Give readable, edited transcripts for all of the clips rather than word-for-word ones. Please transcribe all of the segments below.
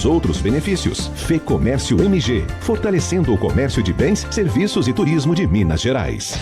outros benefícios. Fê Comércio MG, fortalecendo o comércio de bens, serviços e turismo de Minas Gerais.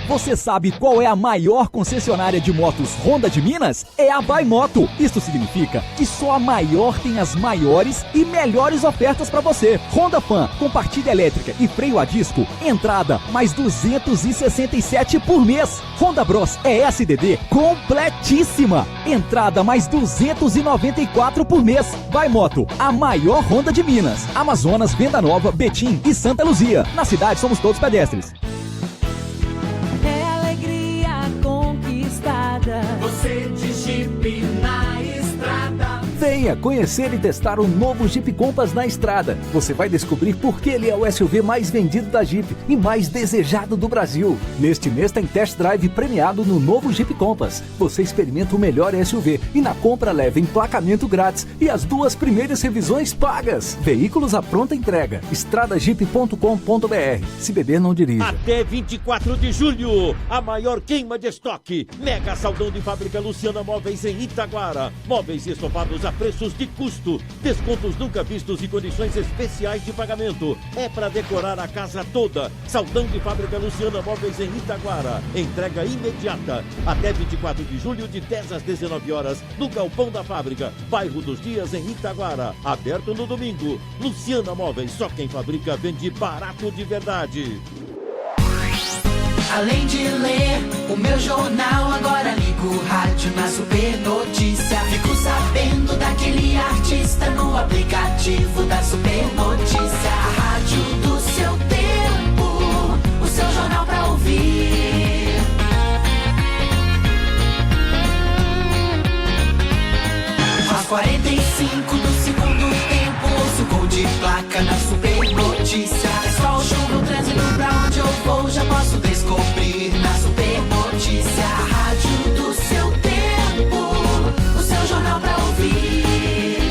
Você sabe qual é a maior concessionária de motos Honda de Minas? É a Vai Moto. Isso significa que só a maior tem as maiores e melhores ofertas para você. Honda Fan com partida elétrica e freio a disco, entrada mais 267 por mês. Honda Bros ESDD completíssima, entrada mais 294 por mês. Vai Moto, a maior Honda de Minas. Amazonas, Venda Nova, Betim e Santa Luzia. Na cidade somos todos pedestres. Você de Jeep na estrada. Venha conhecer e testar o novo Jeep Compass na estrada. Você vai descobrir por que ele é o SUV mais vendido da Jeep e mais desejado do Brasil. Neste mês tem test drive premiado no novo Jeep Compass. Você experimenta o melhor SUV e na compra leva emplacamento grátis e as 2 primeiras revisões pagas. Veículos à pronta entrega. Estradajeep.com.br. Se beber, não dirija. Até 24 de julho, a maior queima de estoque. Mega saldão de fábrica Luciana Móveis em Itaguara. Móveis e estofados a preços de custo. Descontos nunca vistos e condições especiais de pagamento. É para decorar a casa toda. Saldão de fábrica Luciana Móveis em Itaguara. Entrega imediata. Até 24 de julho, de 10 às 19 horas, no Galpão da Fábrica, bairro dos Dias, em Itaguara. Aberto no domingo. Luciana Móveis, só quem fabrica vende barato de verdade. Além de ler o meu jornal, agora ligo o rádio na Super Notícia. Fico sabendo daquele artista no aplicativo da Super Notícia. A rádio do seu tempo, o seu jornal pra ouvir. Às 45 do segundo tempo, ouço gol de placa na Super Notícia. É só o chuva, o trânsito pra onde eu vou, já posso descobrir na Super Notícia. A rádio do seu tempo, o seu jornal pra ouvir.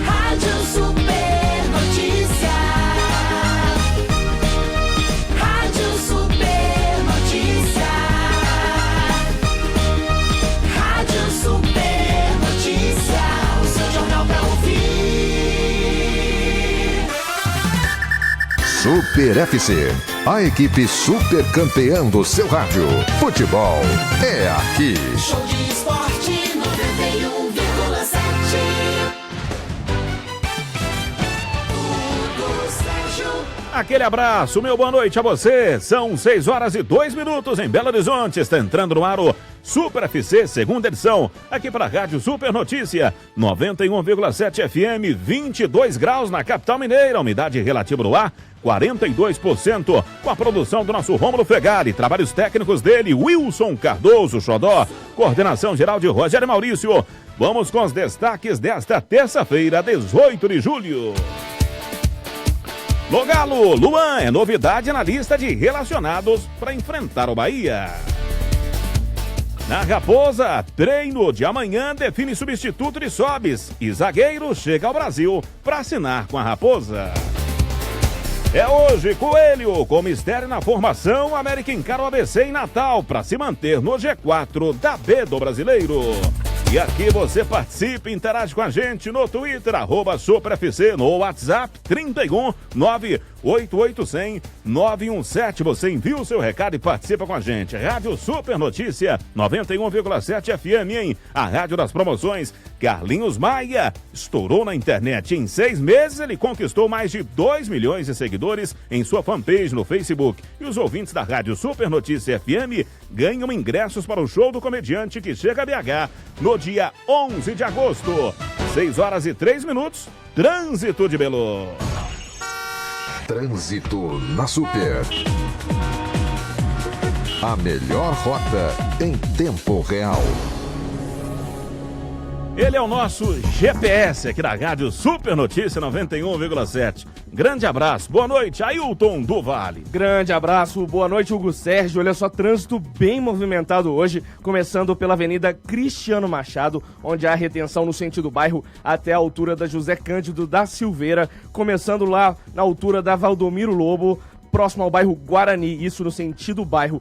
Rádio Super Notícia. Rádio Super Notícia. Rádio Super Notícia, o seu jornal pra ouvir. Super FC, a equipe super campeã do seu rádio. Futebol é aqui. Show de esporte 91,7. Tudo Sérgio. Aquele abraço, meu boa noite a você. São 6 horas e 2 minutos em Belo Horizonte. Está entrando no ar o Super FC, segunda edição, aqui para a Rádio Super Notícia, 91,7 FM, 22 graus na capital mineira, umidade relativa do ar, 42%, com a produção do nosso Rômulo Fregari, trabalhos técnicos dele, Wilson Cardoso Xodó, coordenação geral de Rogério Maurício. Vamos com os destaques desta terça-feira, 18 de julho. No Galo, Luan é novidade na lista de relacionados para enfrentar o Bahia. Na Raposa, treino de amanhã define substituto de Sobis e zagueiro chega ao Brasil para assinar com a Raposa. É hoje, Coelho, com mistério na formação, América encara o ABC em Natal para se manter no G4 da B do Brasileiro. E aqui você participa e interage com a gente no Twitter, @SuperFC, no WhatsApp 31 988 917. Você envia o seu recado e participa com a gente. Rádio Super Notícia 91,7 FM, hein? A rádio das promoções. Carlinhos Maia estourou na internet. Em 6 meses ele conquistou mais de 2 milhões de seguidores em sua fanpage no Facebook. E os ouvintes da Rádio Super Notícia FM ganham ingressos para o show do comediante que chega a BH no dia 11 de agosto. 6 horas e 3 minutos. Trânsito de Belo. Trânsito na Super. A melhor rota em tempo real. Ele é o nosso GPS aqui da Rádio Super Notícia 91,7. Grande abraço, boa noite, Ailton do Vale. Grande abraço, boa noite, Hugo Sérgio. Olha só, trânsito bem movimentado hoje, começando pela Avenida Cristiano Machado, onde há retenção no sentido bairro até a altura da José Cândido da Silveira, começando lá na altura da Valdomiro Lobo, próximo ao bairro Guarani, isso no sentido bairro.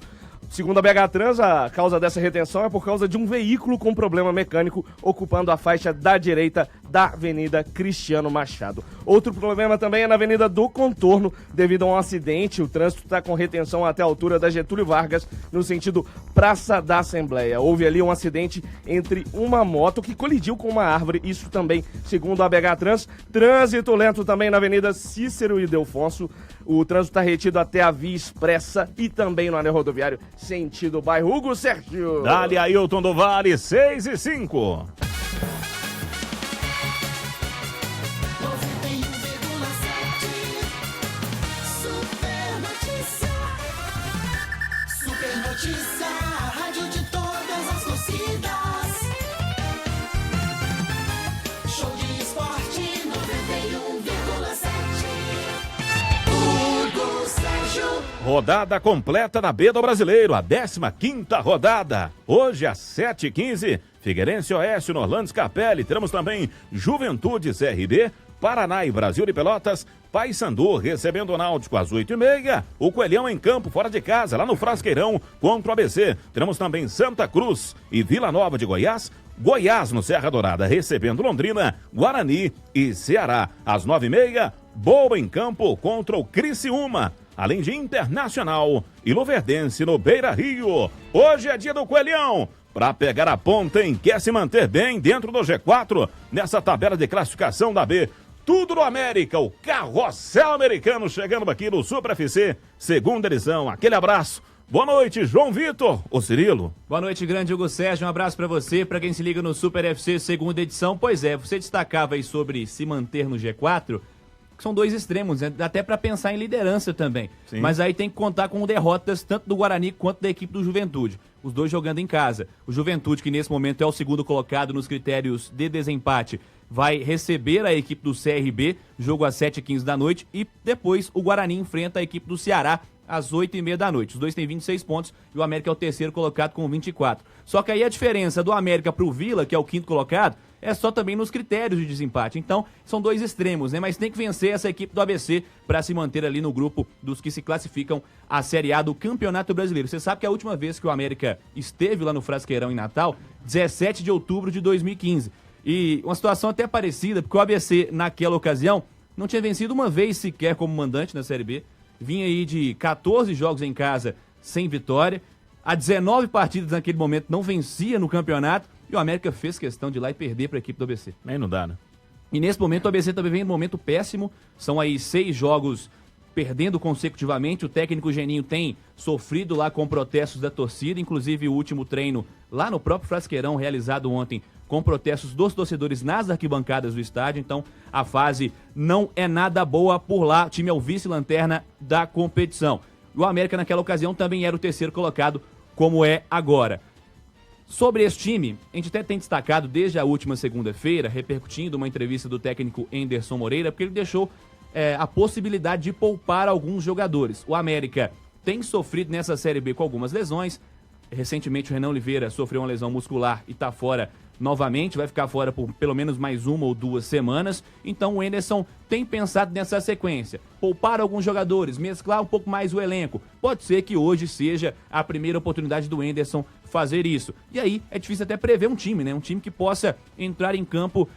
Segundo a BH Trans, a causa dessa retenção é por causa de um veículo com problema mecânico ocupando a faixa da direita da Avenida Cristiano Machado. Outro problema também é na Avenida do Contorno, devido a um acidente. O trânsito está com retenção até a altura da Getúlio Vargas, no sentido Praça da Assembleia. Houve ali um acidente entre uma moto que colidiu com uma árvore, isso também segundo a BH Trans. Trânsito lento também na Avenida Cícero e Delfonso. O trânsito está retido até a Via Expressa e também no anel rodoviário sentido bairro Hugo Sérgio. Dali Ailton do Vale, 6 e 5. Super notícia, a rádio de todas as torcidas. Show de esporte 91,7. Hugo Sérgio. Rodada completa na B do Brasileiro, a 15ª rodada. Hoje às 7h15, Figueirense Oeste no Orlando Scarpelli. Teremos também Juventude CRB, Paraná e Brasil de Pelotas, Paysandu recebendo o Náutico às 8h30, o Coelhão em campo fora de casa, lá no Frasqueirão contra o ABC. Teremos também Santa Cruz e Vila Nova de Goiás, Goiás no Serra Dourada recebendo Londrina, Guarani e Ceará. Às 9h30, Boa em campo contra o Criciúma, além de Internacional e Luverdense no Beira Rio. Hoje é dia do Coelhão. Para pegar a ponta, hein? Quer se manter bem dentro do G4 nessa tabela de classificação da B. Tudo no América, o carrossel americano chegando aqui no Super FC, segunda edição. Aquele abraço. Boa noite, João Vitor, o Cirilo. Boa noite, grande Hugo Sérgio. Um abraço pra você, pra quem se liga no Super FC, segunda edição. Pois é, você destacava aí sobre se manter no G4, que são dois extremos, né? Até pra pensar em liderança também. Sim. Mas aí tem que contar com derrotas tanto do Guarani quanto da equipe do Juventude. Os dois jogando em casa. O Juventude, que nesse momento é o segundo colocado nos critérios de desempate, vai receber a equipe do CRB, jogo às 7h15 da noite, e depois o Guarani enfrenta a equipe do Ceará às 8h30 da noite. Os dois têm 26 pontos e o América é o terceiro colocado com 24. Só que aí a diferença do América pro Vila, que é o quinto colocado, é só também nos critérios de desempate. Então, são dois extremos, né? Mas tem que vencer essa equipe do ABC para se manter ali no grupo dos que se classificam à Série A do Campeonato Brasileiro. Você sabe que a última vez que o América esteve lá no Frasqueirão em Natal, 17 de outubro de 2015. E uma situação até parecida, porque o ABC, naquela ocasião, não tinha vencido uma vez sequer como mandante na Série B. Vinha aí de 14 jogos em casa sem vitória. Há 19 partidas naquele momento não vencia no campeonato. E o América fez questão de ir lá e perder para a equipe do ABC. Nem não dá, né? E nesse momento o ABC também vem num momento péssimo. São aí 6 jogos perdendo consecutivamente. O técnico Geninho tem sofrido lá com protestos da torcida. Inclusive o último treino lá no próprio Frasqueirão, realizado ontem, com protestos dos torcedores nas arquibancadas do estádio. Então a fase não é nada boa por lá. O time é o vice-lanterna da competição. O América naquela ocasião também era o terceiro colocado, como é agora. Sobre esse time, a gente até tem destacado desde a última segunda-feira, repercutindo uma entrevista do técnico Anderson Moreira, porque ele deixou a possibilidade de poupar alguns jogadores. O América tem sofrido nessa Série B com algumas lesões. Recentemente o Renan Oliveira sofreu uma lesão muscular e está fora novamente, vai ficar fora por pelo menos mais 1 ou 2 semanas. Então o Anderson tem pensado nessa sequência, poupar alguns jogadores, mesclar um pouco mais o elenco. Pode ser que hoje seja a primeira oportunidade do Anderson fazer isso. E aí é difícil até prever um time, né? Um time que possa entrar em campo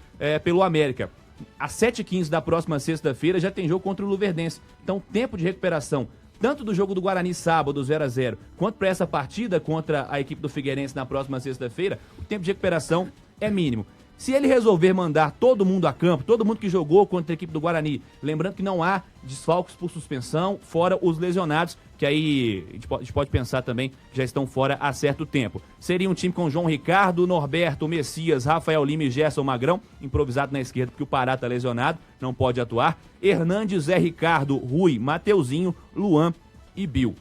pelo América. Às 7h15 da próxima sexta-feira já tem jogo contra o Luverdense. Então tempo de recuperação tanto do jogo do Guarani sábado 0x0, quanto para essa partida contra a equipe do Figueirense na próxima sexta-feira, o tempo de recuperação é mínimo. Se ele resolver mandar todo mundo a campo, todo mundo que jogou contra a equipe do Guarani, lembrando que não há desfalques por suspensão, fora os lesionados, que aí a gente pode pensar também que já estão fora há certo tempo. Seria um time com João Ricardo, Norberto, Messias, Rafael Lima e Gerson Magrão, improvisado na esquerda porque o Pará está lesionado, não pode atuar. Hernandes, Zé Ricardo, Rui, Mateuzinho, Luan e Bill.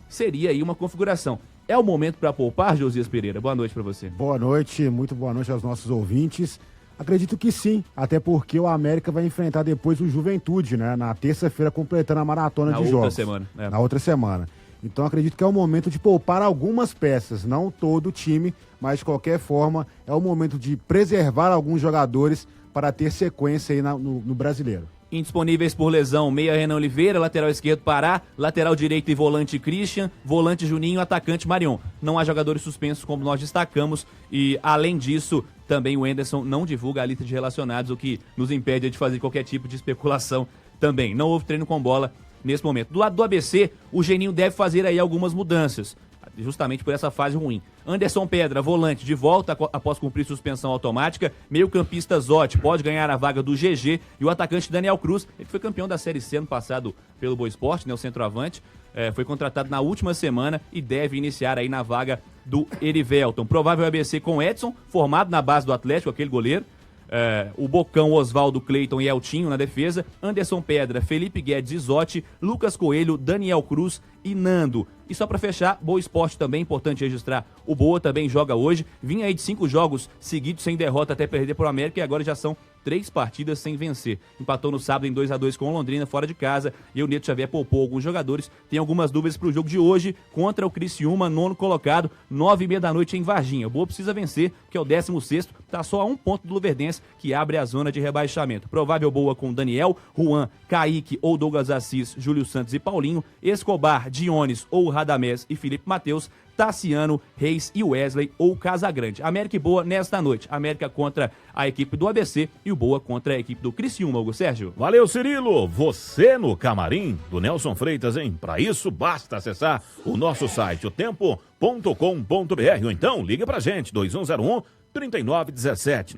Seria aí uma configuração. É o momento para poupar, Josias Pereira? Boa noite para você. Boa noite, muito boa noite aos nossos ouvintes. Acredito que sim, até porque o América vai enfrentar depois o Juventude, né? Na terça-feira, completando a maratona de jogos. Na outra semana. Então acredito que é o momento de poupar algumas peças, não todo o time, mas de qualquer forma é o momento de preservar alguns jogadores para ter sequência aí no brasileiro. Indisponíveis por lesão, meia Renan Oliveira, lateral esquerdo Pará, lateral direito e volante Christian, volante Juninho, atacante Marion. Não há jogadores suspensos como nós destacamos e, além disso, também o Anderson não divulga a lista de relacionados, o que nos impede de fazer qualquer tipo de especulação também. Não houve treino com bola nesse momento. Do lado do ABC, o Geninho deve fazer aí algumas mudanças, justamente por essa fase ruim. Anderson Pedra, volante, de volta após cumprir suspensão automática. Meio-campista Zotti pode ganhar a vaga do GG. E o atacante Daniel Cruz, ele foi campeão da Série C ano passado pelo Boa Esporte, né, o centroavante. Foi contratado na última semana e deve iniciar aí na vaga do Erivelton. Provável ABC com Edson, formado na base do Atlético, aquele goleiro. O Bocão, Oswaldo, Cleiton e Eltinho na defesa, Anderson Pedra, Felipe Guedes e Zotti, Lucas Coelho, Daniel Cruz e Nando. E só pra fechar, Boa Esporte também, importante registrar, o Boa também joga hoje, vinha aí de 5 jogos seguidos sem derrota até perder pro América e agora já são 3 partidas sem vencer. Empatou no sábado em 2-2 com o Londrina fora de casa e o Neto Xavier poupou alguns jogadores. Tem algumas dúvidas pro jogo de hoje contra o Criciúma, 9º colocado, 9h30 da noite em Varginha. O Boa precisa vencer, que é o 16º, tá só a 1 ponto do Luverdense, que abre a zona de rebaixamento. Provável Boa com Daniel, Juan, Kaique ou Douglas Assis, Júlio Santos e Paulinho, Escobar, Dionis ou Radamés e Felipe Matheus, Tassiano, Reis e Wesley ou Casagrande. América e Boa nesta noite. América contra a equipe do ABC e o Boa contra a equipe do Criciúma, Hugo Sérgio. Valeu, Cirilo. Você no camarim do Nelson Freitas, hein? Para isso, basta acessar o nosso site, otempo.com.br, ou então liga pra gente, 2101-3917,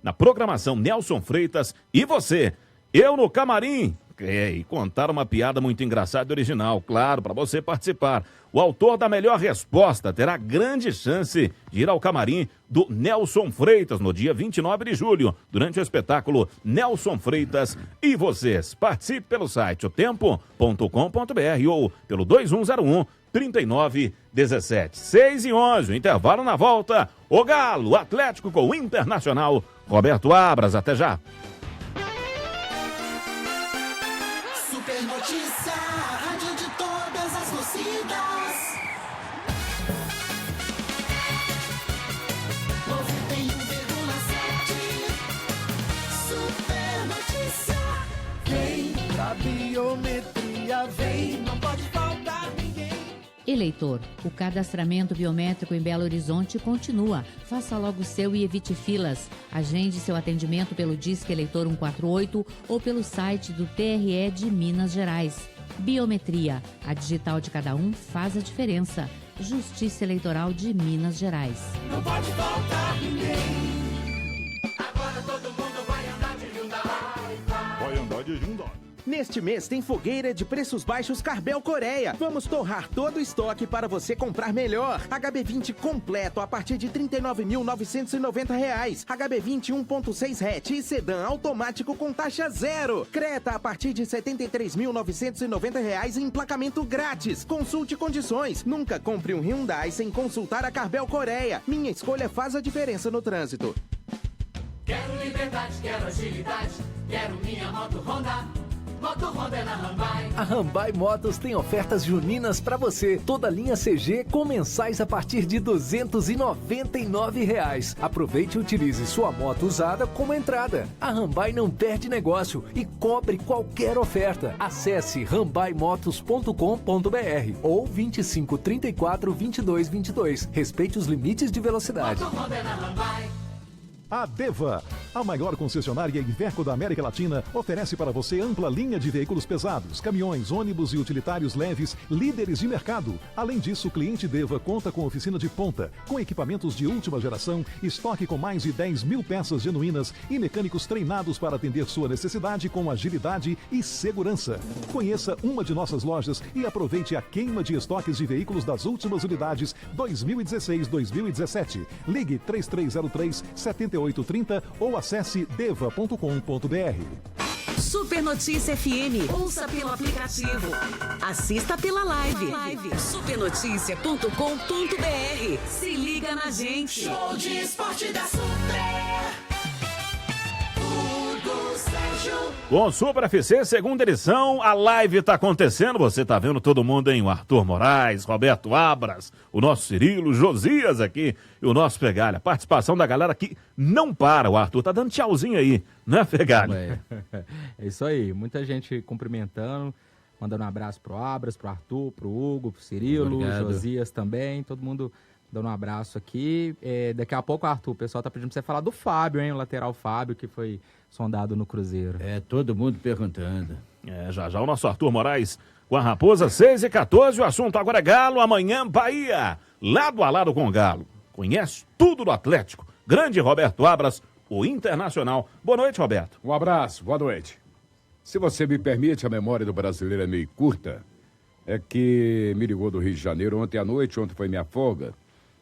na programação Nelson Freitas e você. Eu no camarim. E contar uma piada muito engraçada e original, claro, para você participar. O autor da melhor resposta terá grande chance de ir ao camarim do Nelson Freitas no dia 29 de julho, durante o espetáculo Nelson Freitas e vocês. Participe pelo site otempo.com.br ou pelo 2101-3917. 6h11, intervalo na volta. O Galo, Atlético com o Internacional. Roberto Abras, até já. Super Notícia, a rádio de todas as torcidas. 91,7. Super Notícia. Vem pra biometria, vem, não pode faltar ninguém. Eleitor, o cadastramento biométrico em Belo Horizonte continua. Faça logo o seu e evite filas. Agende seu atendimento pelo Disque Eleitor 148 ou pelo site do TRE de Minas Gerais. Biometria, a digital de cada um faz a diferença. Justiça Eleitoral de Minas Gerais. Não pode faltar ninguém. Agora todo mundo vai andar de Hyundai. Vai andar de Hyundai. Neste mês tem fogueira de preços baixos Carbel Coreia. Vamos torrar todo o estoque para você comprar melhor. HB20 completo a partir de R$ 39.990. HB20 1.6 hatch e sedã automático com taxa zero. Creta a partir de R$ 73.990 em emplacamento grátis. Consulte condições. Nunca compre um Hyundai sem consultar a Carbel Coreia. Minha escolha faz a diferença no trânsito. Quero liberdade, quero agilidade, quero minha moto Honda. Moto Honda é na Hyundai. A Hyundai Motos tem ofertas juninas para você. Toda linha CG com mensais a partir de R$ 299. Aproveite e utilize sua moto usada como entrada. A Hyundai não perde negócio e cobre qualquer oferta. Acesse hyundaimotos.com.br ou 25 34 22 22. Respeite os limites de velocidade. Moto Honda é na Hyundai. A Deva, a maior concessionária Iveco da América Latina, oferece para você ampla linha de veículos pesados, caminhões, ônibus e utilitários leves, líderes de mercado. Além disso, o cliente Deva conta com oficina de ponta, com equipamentos de última geração, estoque com mais de 10 mil peças genuínas e mecânicos treinados para atender sua necessidade com agilidade e segurança. Conheça uma de nossas lojas e aproveite a queima de estoques de veículos das últimas unidades 2016-2017. Ligue 3303-7830 ou acesse deva.com.br. Super Notícia FM. Ouça pelo aplicativo. Assista pela live. Supernoticia.com.br. Se liga na gente. Show de esporte da Super. Tudo Com Super FC, segunda edição, a live tá acontecendo, você tá vendo todo mundo, hein? O Arthur Moraes, Roberto Abras, o nosso Cirilo, Josias aqui e o nosso Fegalha. Participação da galera que não para, o Arthur tá dando tchauzinho aí, né, Fegalha? É isso aí, muita gente cumprimentando, mandando um abraço pro Abras, pro Arthur, pro Hugo, pro Cirilo, Josias também, todo mundo dando um abraço aqui. Daqui a pouco, Arthur, o pessoal tá pedindo pra você falar do Fábio, hein? O lateral Fábio, que foi sondado no Cruzeiro. Todo mundo perguntando. Já o nosso Arthur Moraes com a Raposa, 6h14, o assunto agora é Galo, amanhã Bahia, lado a lado com o Galo. Conhece tudo do Atlético. Grande Roberto Abras, o Internacional. Boa noite, Roberto. Um abraço, boa noite. Se você me permite, a memória do brasileiro é meio curta. É que me ligou do Rio de Janeiro ontem à noite, ontem foi minha folga,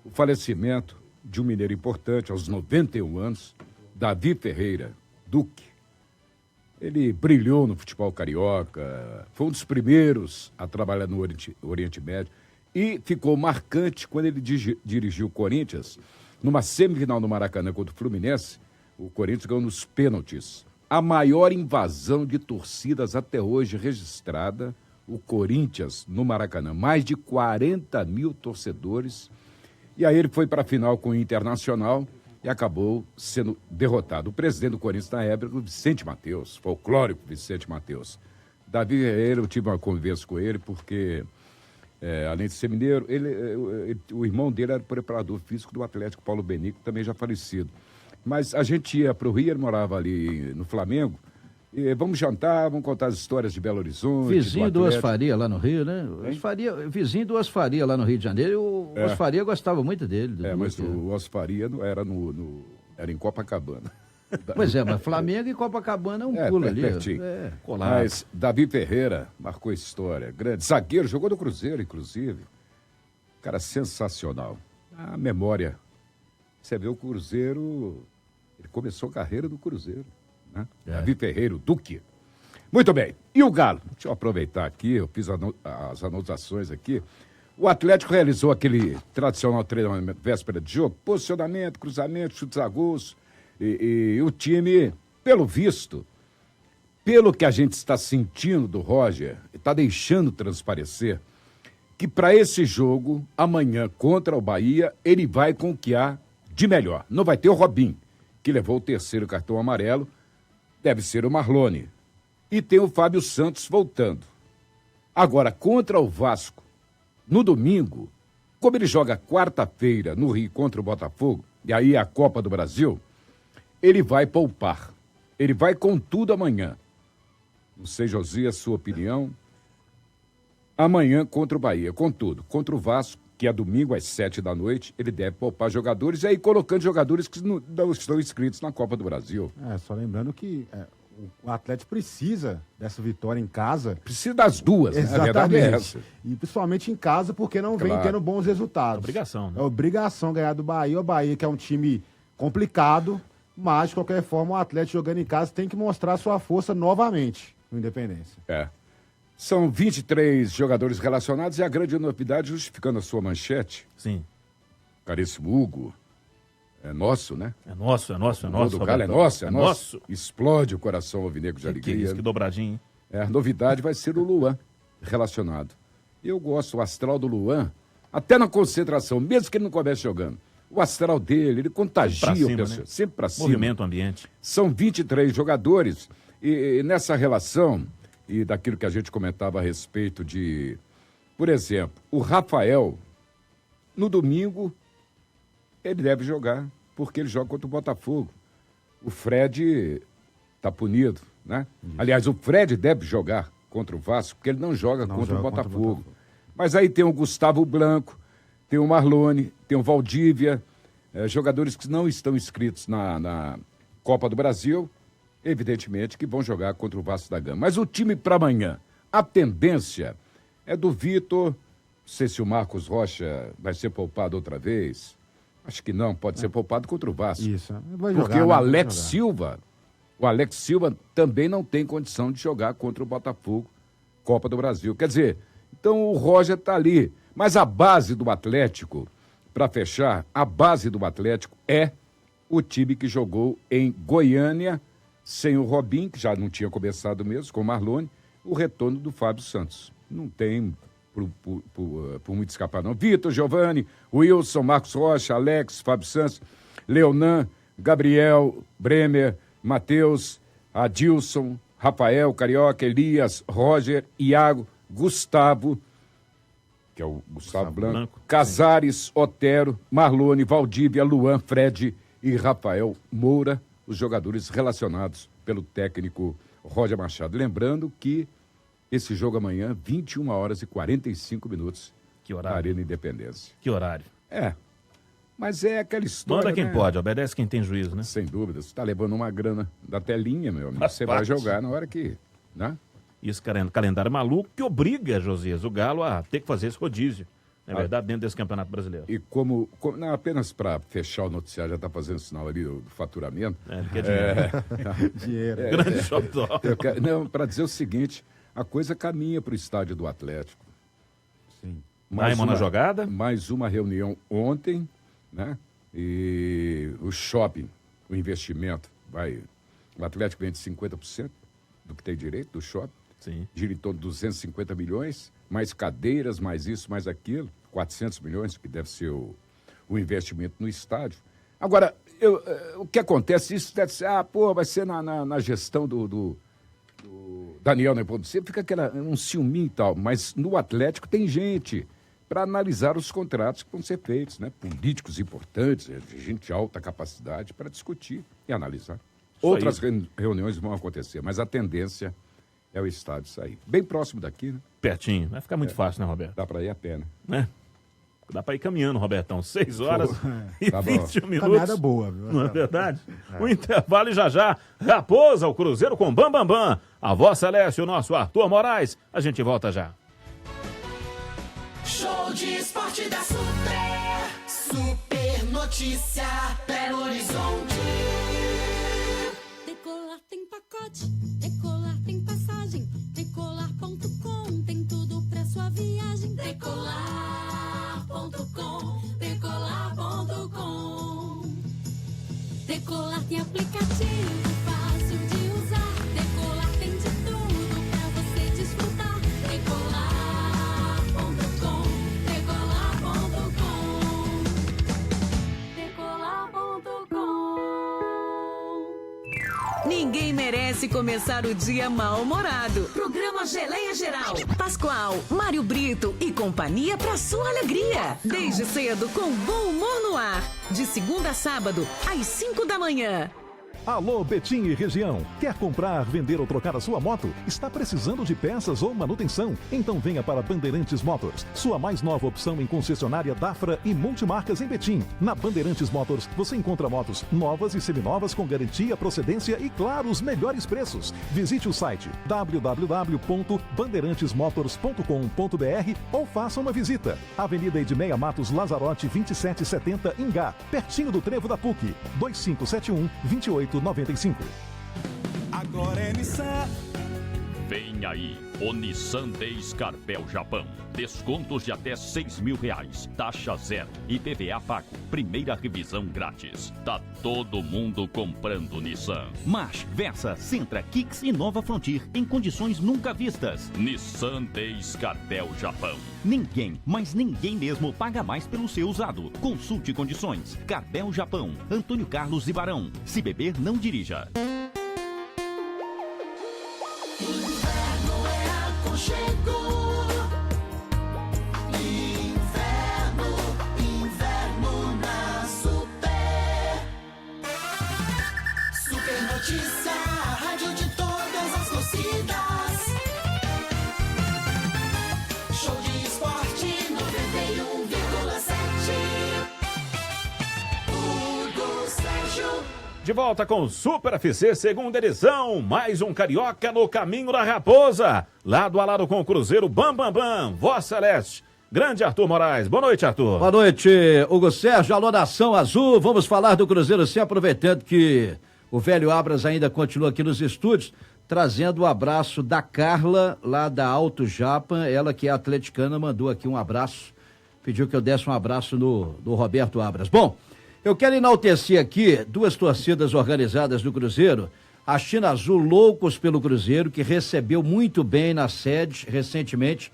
o falecimento de um mineiro importante, aos 91 anos, Davi Ferreira, Duque. Ele brilhou no futebol carioca, foi um dos primeiros a trabalhar no Oriente Médio e ficou marcante quando ele dirigiu o Corinthians numa semifinal no Maracanã contra o Fluminense. O Corinthians ganhou nos pênaltis. A maior invasão de torcidas até hoje registrada, o Corinthians no Maracanã. Mais de 40 mil torcedores. E aí ele foi para a final com o Internacional e acabou sendo derrotado. O presidente do Corinthians na época, o Vicente Mateus, folclórico Vicente Mateus. Davi Ferreira, eu tive uma conversa com ele porque, além de ser mineiro, o irmão dele era preparador físico do Atlético, Paulo Benico, também já falecido. Mas a gente ia para o Rio, ele morava ali no Flamengo, e vamos jantar, vamos contar as histórias de Belo Horizonte. Vizinho do Osfaria lá no Rio, né? Vizinho do Osfaria lá no Rio de Janeiro, o Osfaria gostava muito dele. Mas o Osfaria era era em Copacabana. Pois mas Flamengo e Copacabana é um pulo ali. Mas Davi Ferreira marcou história, grande zagueiro, jogou no Cruzeiro, inclusive. Cara sensacional. A memória. Você vê o Cruzeiro, ele começou a carreira no Cruzeiro. Né? Davi Ferreira, Duque. Muito bem. E o Galo? Deixa eu aproveitar aqui, eu fiz as anotações aqui. O Atlético realizou aquele tradicional treinamento véspera de jogo, posicionamento, cruzamento, chutes a gols. E o time, pelo visto, pelo que a gente está sentindo do Roger, está deixando transparecer que para esse jogo, amanhã contra o Bahia, ele vai com o que há de melhor. Não vai ter o Robinho, que levou o terceiro cartão amarelo, deve ser o Marlone. E tem o Fábio Santos voltando. Agora, contra o Vasco, no domingo, como ele joga quarta-feira no Rio contra o Botafogo, e aí é a Copa do Brasil, ele vai poupar. Ele vai com tudo amanhã. Não sei, Josias, sua opinião. Amanhã contra o Bahia, com tudo. Contra o Vasco, que é domingo às 7h, ele deve poupar jogadores e aí colocando jogadores que não estão inscritos na Copa do Brasil. Só lembrando que o Atlético precisa dessa vitória em casa. Precisa das duas, exatamente. Né? A verdade é essa. E principalmente em casa, porque não vem tendo bons resultados. Obrigação, né? É obrigação ganhar do Bahia. O Bahia, que é um time complicado, mas de qualquer forma o Atlético jogando em casa tem que mostrar sua força novamente no Independência. São 23 jogadores relacionados e a grande novidade, justificando a sua manchete. Sim. Caríssimo Hugo, é nosso, né? É nosso. O do Galo é nosso. Explode o coração alvinegro de alegria. Que dobradinho. A novidade vai ser o Luan relacionado. Eu gosto, o astral do Luan, até na concentração, mesmo que ele não comece jogando. O astral dele, ele contagia o pessoal, sempre pra cima. Movimento o ambiente. São 23 jogadores e nessa relação... E daquilo que a gente comentava a respeito de, por exemplo, o Rafael, no domingo, ele deve jogar, porque ele joga contra o Botafogo. O Fred está punido, né? Isso. Aliás, o Fred deve jogar contra o Vasco, porque ele não joga contra o Botafogo. Mas aí tem o Gustavo Blanco, tem o Marlone, tem o Valdívia, jogadores que não estão inscritos na Copa do Brasil, evidentemente que vão jogar contra o Vasco da Gama. Mas o time para amanhã, a tendência é do Vitor. Não sei se o Marcos Rocha vai ser poupado outra vez. Acho que não, pode ser poupado contra o Vasco. Isso. Porque o Alex Silva também não tem condição de jogar contra o Botafogo, Copa do Brasil. Quer dizer, então o Roger está ali. Mas a base do Atlético, para fechar, a base do Atlético é o time que jogou em Goiânia sem o Robinho, que já não tinha começado mesmo, com o Marlone, o retorno do Fábio Santos. Não tem por muito escapar, não. Vitor, Giovani, Wilson, Marcos Rocha, Alex, Fábio Santos, Leonan, Gabriel, Bremer, Matheus, Adilson, Rafael, Carioca, Elias, Roger, Iago, Gustavo, que é o Gustavo Blanco, Casares, Otero, Marlone, Valdívia, Luan, Fred e Rafael Moura, os jogadores relacionados pelo técnico Roger Machado. Lembrando que esse jogo amanhã, 21 horas e 45 minutos, que horário? Na Arena Independência. Que horário? Mas é aquela história, manda quem né? pode, obedece quem tem juízo, né? Sem dúvida. Você está levando uma grana da telinha, meu amigo. Você vai jogar na hora que... né? E esse calendário maluco que obriga, Josias, o Galo a ter que fazer esse rodízio. Não é verdade? Dentro desse Campeonato Brasileiro. E como não, apenas para fechar o noticiário, já está fazendo sinal ali do faturamento. Porque é dinheiro. Dinheiro. Grande xodó. Não, para dizer o seguinte, a coisa caminha para o estádio do Atlético. Sim. Mais uma jogada? Mais uma reunião ontem, né? E o shopping, o investimento, o Atlético vende 50% do que tem direito do shopping. Sim. Gira em torno de 250 milhões, mais cadeiras, mais isso, mais aquilo, 400 milhões, que deve ser o investimento no estádio. Agora, o que acontece, isso deve ser, vai ser na gestão do Daniel Nepomuceno, fica um ciúminho e tal, mas no Atlético tem gente para analisar os contratos que vão ser feitos, né? Políticos importantes, gente de alta capacidade para discutir e analisar. Outras reuniões vão acontecer, mas a tendência é o estádio sair. Bem próximo daqui, né? Pertinho. Vai ficar muito fácil, né, Roberto? Dá para ir a pé, né? Dá para ir caminhando, Robertão. 6 horas e tá 21 minutos. Caminhada boa, viu? Não é verdade? O intervalo e já. Raposa, o Cruzeiro com Bam Bam Bam. A voz Celeste, o nosso Arthur Moraes. A gente volta já. Show de esporte da Super Notícia Belo Horizonte. Decolar tem pacote, Decolar tem passagem, Decolar.com tem tudo pra sua viagem. Decolar.com, Decolar.com. Decolar tem aplicativo fácil de usar. Decolar tem de tudo pra você desfrutar. Decolar.com, Decolar.com. Ninguém merece começar o dia mal-humorado. Programa Geleia Geral. Pascoal, Mário Brito e companhia pra sua alegria. Desde cedo com bom humor no ar. De segunda a sábado, às 5 da manhã. Alô, Betim e região. Quer comprar, vender ou trocar a sua moto? Está precisando de peças ou manutenção? Então venha para Bandeirantes Motors, sua mais nova opção em concessionária Dafra e multimarcas em Betim. Na Bandeirantes Motors, você encontra motos novas e seminovas com garantia, procedência e, claro, os melhores preços. Visite o site www.bandeirantesmotors.com.br ou faça uma visita. Avenida Edmeia Matos Lazarote, 2770, Ingá, pertinho do Trevo da PUC, 2571-2895. Agora é Nissan. Vem aí, o Nissan Day Scarpel Japão. Descontos de até R$6.000. Taxa zero. IPVA pago. Primeira revisão grátis. Tá todo mundo comprando Nissan. March, Versa, Sentra, Kicks e Nova Frontier em condições nunca vistas. Nissan Day Scarpel Japão. Ninguém, mas ninguém mesmo paga mais pelo seu usado. Consulte condições. Carpel Japão. Antônio Carlos e Barão. Se beber, não dirija. Inverno é aconchego. Inverno na Super Notícia, a rádio de todas as torcidas. Show de esporte 91,7. Hugo Sérgio. De volta com o Super FC, segunda edição. Mais um carioca no caminho da Raposa. Lado a lado com o Cruzeiro, Bam Bam Bam, Voz Celeste. Grande Arthur Moraes. Boa noite, Arthur. Boa noite, Hugo Sérgio. Alô, Nação Azul. Vamos falar do Cruzeiro, sim, aproveitando que o velho Abras ainda continua aqui nos estúdios, trazendo o abraço da Carla, lá da Alto Japa. Ela que é atleticana, mandou aqui um abraço, pediu que eu desse um abraço no Roberto Abras. Bom, eu quero enaltecer aqui duas torcidas organizadas do Cruzeiro, A China Azul, loucos pelo Cruzeiro, que recebeu muito bem na sede, recentemente,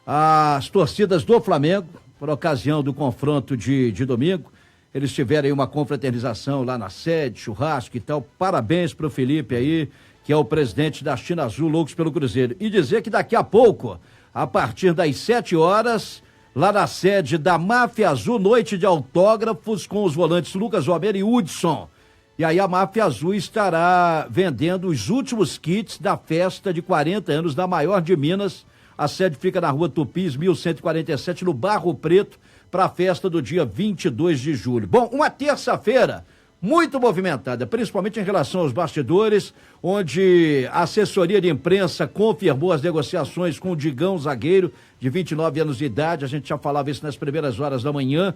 as torcidas do Flamengo, por ocasião do confronto de domingo. Eles tiveram aí uma confraternização lá na sede, churrasco e tal. Parabéns pro Felipe aí, que é o presidente da China Azul, loucos pelo Cruzeiro. E dizer que daqui a pouco, a partir das 7 horas, lá na sede da Máfia Azul, noite de autógrafos com os volantes Lucas Romero e Hudson. E aí a Máfia Azul estará vendendo os últimos kits da festa de 40 anos da maior de Minas. A sede fica na Rua Tupis, 1147, no Barro Preto, para a festa do dia 22 de julho. Bom, uma terça-feira muito movimentada, principalmente em relação aos bastidores, onde a assessoria de imprensa confirmou as negociações com o Digão, zagueiro de 29 anos de idade. A gente já falava isso nas primeiras horas da manhã.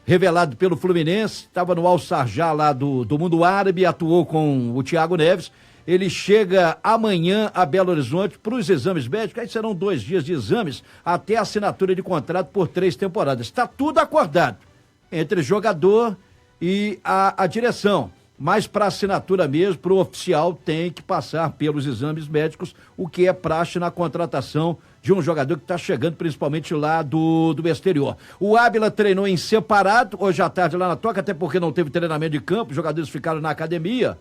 Revelado pelo Fluminense, estava no Al-Sarjah lá do mundo árabe, atuou com o Thiago Neves. Ele chega amanhã a Belo Horizonte para os exames médicos, aí serão 2 dias de exames até a assinatura de contrato por 3 temporadas. Está tudo acordado entre jogador e a direção, mas para assinatura mesmo, para o oficial, tem que passar pelos exames médicos, o que é praxe na contratação de um jogador que está chegando principalmente lá do exterior. O Ábila treinou em separado, hoje à tarde lá na Toca, até porque não teve treinamento de campo, os jogadores ficaram na academia,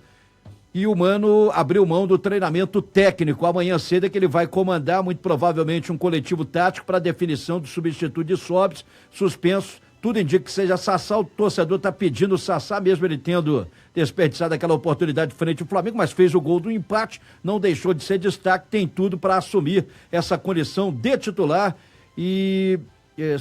e o Mano abriu mão do treinamento técnico. Amanhã cedo é que ele vai comandar, muito provavelmente, um coletivo tático para definição do substituto de Sobis, suspenso. Tudo indica que seja Sassá, o torcedor está pedindo o Sassá, mesmo ele tendo desperdiçado aquela oportunidade frente ao Flamengo, mas fez o gol do empate, não deixou de ser destaque, tem tudo para assumir essa condição de titular e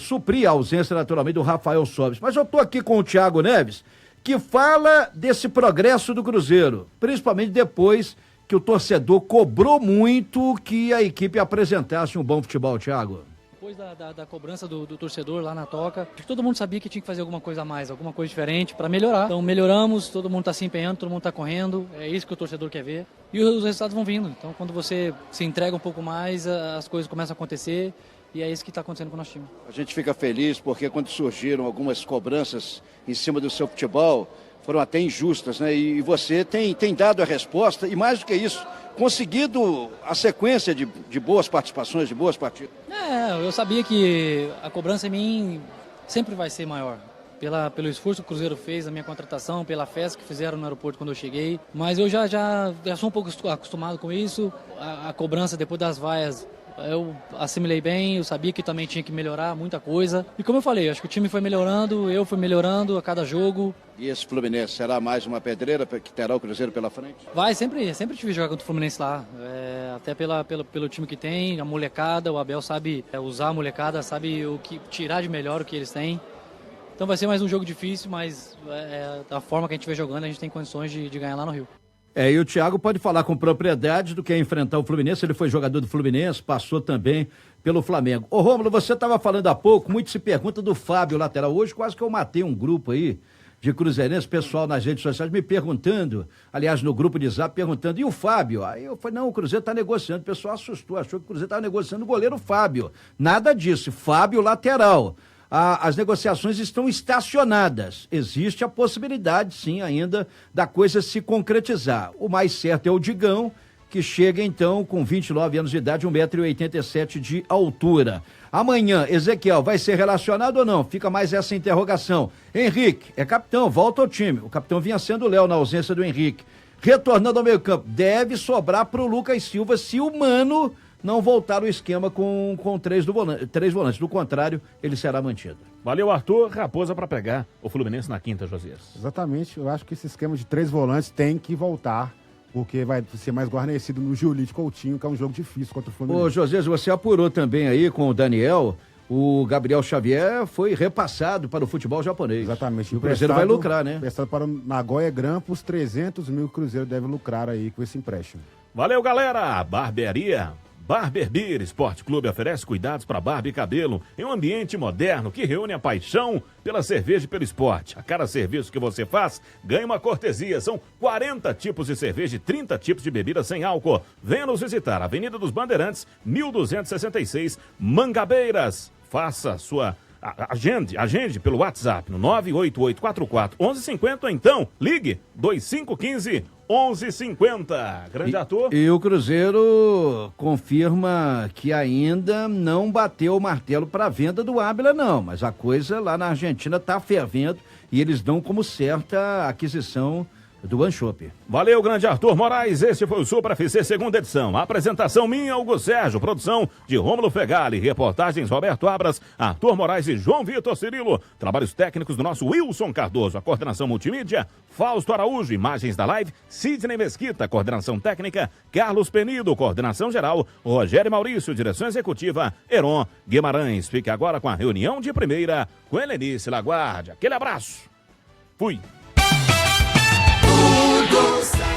suprir a ausência, naturalmente, do Rafael Sobis. Mas eu estou aqui com o Thiago Neves, que fala desse progresso do Cruzeiro, principalmente depois que o torcedor cobrou muito que a equipe apresentasse um bom futebol, Thiago. Depois da cobrança do torcedor lá na Toca, acho que todo mundo sabia que tinha que fazer alguma coisa a mais, alguma coisa diferente para melhorar. Então melhoramos, todo mundo está se empenhando, todo mundo está correndo, é isso que o torcedor quer ver. E os resultados vão vindo. Então quando você se entrega um pouco mais, as coisas começam a acontecer e é isso que está acontecendo com o nosso time. A gente fica feliz porque quando surgiram algumas cobranças em cima do seu futebol, foram até injustas, né? E você tem dado a resposta e mais do que isso, conseguido a sequência de boas participações, de boas partidas. Eu sabia que a cobrança em mim sempre vai ser maior. Pelo esforço que o Cruzeiro fez na minha contratação, pela festa que fizeram no aeroporto quando eu cheguei. Mas eu já sou um pouco acostumado com isso. A cobrança depois das vaias, eu assimilei bem, eu sabia que também tinha que melhorar muita coisa. E como eu falei, acho que o time foi melhorando, eu fui melhorando a cada jogo. E esse Fluminense será mais uma pedreira que terá o Cruzeiro pela frente? Vai, sempre tive jogar contra o Fluminense lá. Até pelo time que tem, a molecada, o Abel sabe usar a molecada, sabe tirar de melhor o que eles têm. Então vai ser mais um jogo difícil, mas da forma que a gente vem jogando, a gente tem condições de ganhar lá no Rio. E o Thiago pode falar com propriedade do que é enfrentar o Fluminense. Ele foi jogador do Fluminense, passou também pelo Flamengo. Ô Rômulo, você estava falando há pouco, muito se pergunta do Fábio, lateral. Hoje quase que eu matei um grupo aí de cruzeirenses, pessoal nas redes sociais me perguntando, aliás no grupo de Zap, perguntando, e o Fábio? Aí eu falei, não, o Cruzeiro está negociando. O pessoal assustou, achou que o Cruzeiro estava negociando o goleiro Fábio. Nada disso, Fábio lateral. As negociações estão estacionadas. Existe a possibilidade, sim, ainda da coisa se concretizar. O mais certo é o Digão, que chega então com 29 anos de idade, 1,87 m de altura. Amanhã, Ezequiel vai ser relacionado ou não? Fica mais essa interrogação. Henrique, é capitão, volta ao time. O capitão vinha sendo o Léo na ausência do Henrique. Retornando ao meio campo, deve sobrar para o Lucas Silva se o Mano não voltar o esquema com 3 volantes. Do contrário, ele será mantido. Valeu, Arthur. Raposa para pegar o Fluminense na quinta, Josias. Exatamente. Eu acho que esse esquema de 3 volantes tem que voltar, porque vai ser mais guarnecido no Giolito Coutinho, que é um jogo difícil contra o Fluminense. Ô, Josias, você apurou também aí com o Daniel. O Gabriel Xavier foi repassado para o futebol japonês. Exatamente. E o Cruzeiro vai lucrar, né? Emprestado para o Nagoya Grampus, 300 mil que o Cruzeiro deve lucrar aí com esse empréstimo. Valeu, galera. Barbearia Barber Beer Esporte Clube oferece cuidados para barba e cabelo em um ambiente moderno que reúne a paixão pela cerveja e pelo esporte. A cada serviço que você faz, ganha uma cortesia. São 40 tipos de cerveja e 30 tipos de bebida sem álcool. Venha nos visitar, Avenida dos Bandeirantes, 1266, Mangabeiras. Faça sua agende pelo WhatsApp no 98844-1150 ou então ligue 2515 11h50. Grande ator. E o Cruzeiro confirma que ainda não bateu o martelo para a venda do Ábila, não. Mas a coisa lá na Argentina está fervendo e eles dão como certa a aquisição do Anchope. Valeu, grande Arthur Moraes. Esse foi o Supra FC, segunda edição. A apresentação minha, Hugo Sérgio. Produção de Rômulo Fegali. Reportagens Roberto Abras, Arthur Moraes e João Vitor Cirilo. Trabalhos técnicos do nosso Wilson Cardoso. A coordenação multimídia, Fausto Araújo. Imagens da live, Sidney Mesquita. Coordenação técnica, Carlos Penido. Coordenação geral, Rogério Maurício. Direção executiva, Heron Guimarães. Fique agora com a reunião de primeira com Helenice Laguardia. Aquele abraço. Fui. Hugo